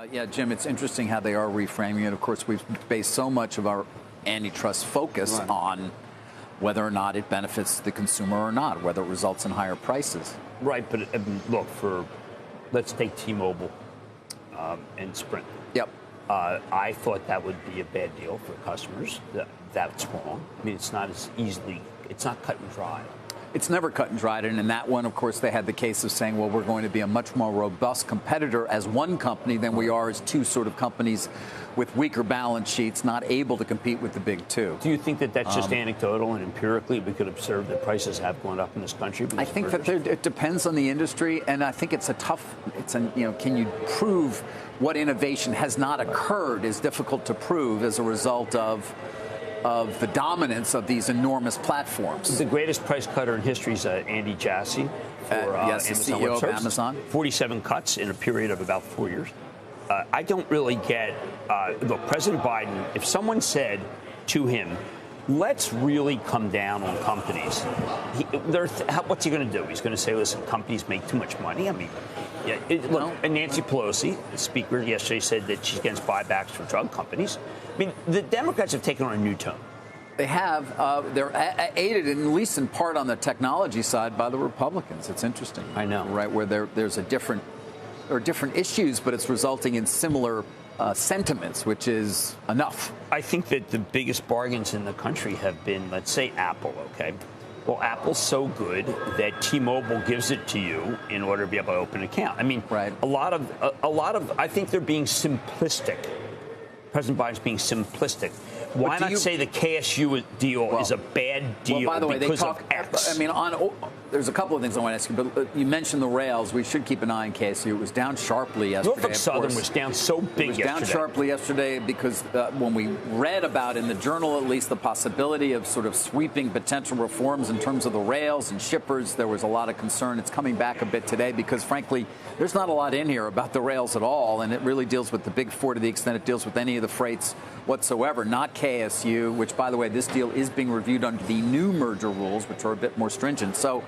Yeah, Jim, it's interesting how they are reframing it. Of course, we've based so much of our antitrust focus on whether or not it benefits the consumer or not, whether it results in higher prices. Right, but look, let's take T-Mobile and Sprint. Yep. I thought that would be a bad deal for customers. That's wrong. I mean, it's not cut and dry. It's never cut and dried. And in that one, of course, they had the case of saying, well, we're going to be a much more robust competitor as one company than we are as two sort of companies with weaker balance sheets, not able to compete with the big two. Do you think that that's just anecdotal and empirically we could observe that prices have gone up in this country? I think that it depends on the industry, and I think it's can you prove what innovation has not occurred is difficult to prove as a result of the dominance of these enormous platforms. The greatest price cutter in history is Andy Jassy, yes, the CEO of Amazon. 47 cuts in a period of about 4 years. I don't really get, look, President Biden, if someone said to him, let's really come down on companies, what's he going to do? He's going to say, listen, companies make too much money. I mean, and Nancy Pelosi, the speaker, yesterday said that she's against buybacks for drug companies. I mean, the Democrats have taken on a new tone. They have. They're aided, at least in part, on the technology side by the Republicans. It's interesting. I know. Right, where there are different issues, but it's resulting in similar sentiments, which is enough. I think that the biggest bargains in the country have been, let's say, Apple, okay? Well, Apple's so good that T-Mobile gives it to you in order to be able to open an account. I mean, a lot of, I think they're being simplistic. President Biden's being simplistic. Why not say the KSU deal is a bad deal by the way, because of X? I mean, there's a couple of things I want to ask you, but you mentioned the rails. We should keep an eye on KSU. It was down sharply yesterday. Norfolk Southern was down so big yesterday. It was down sharply yesterday because when we read about, in the Journal at least, the possibility of sort of sweeping potential reforms in terms of the rails and shippers, there was a lot of concern. It's coming back a bit today because, frankly, there's not a lot in here about the rails at all, and it really deals with the big four to the extent it deals with any of the freights whatsoever, not KSU, which, by the way, this deal is being reviewed under the new merger rules, which are a bit more stringent. So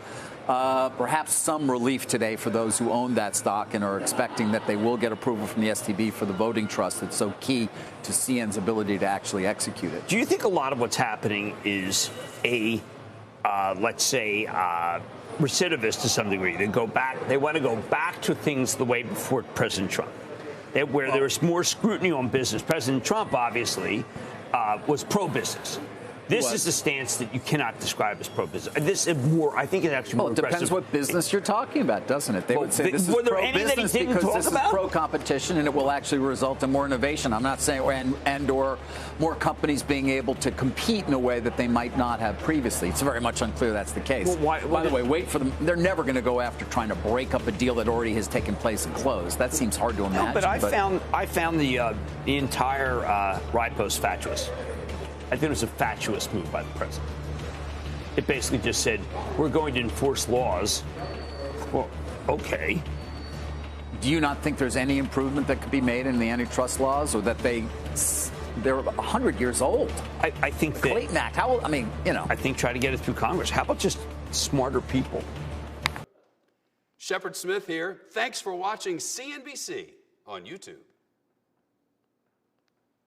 perhaps some relief today for those who own that stock and are expecting that they will get approval from the STB for the voting trust that's so key to CN's ability to actually execute it. Do you think a lot of what's happening is let's say, recidivist to some degree? They want to go back to things the way before President Trump, where there was more scrutiny on business. President Trump, obviously, was pro-business. This is the stance that you cannot describe as pro-business. This is more, I think, it's actually more aggressive. Well, it depends what business you're talking about, doesn't it? They would say this is pro-business because this is pro-competition and it will actually result in more innovation. I'm not saying or more companies being able to compete in a way that they might not have previously. It's very much unclear that's the case. By the way, wait for them. They're never going to go after trying to break up a deal that already has taken place and closed. That seems hard to imagine. No, but I found the entire ride post fatuous. I think it was a fatuous move by the president. It basically just said, we're going to enforce laws. Well, okay. Do you not think there's any improvement that could be made in the antitrust laws, or that they're 100 years old? I think the Clayton Act. I think try to get it through Congress. How about just smarter people? Shepard Smith here. Thanks for watching CNBC on YouTube.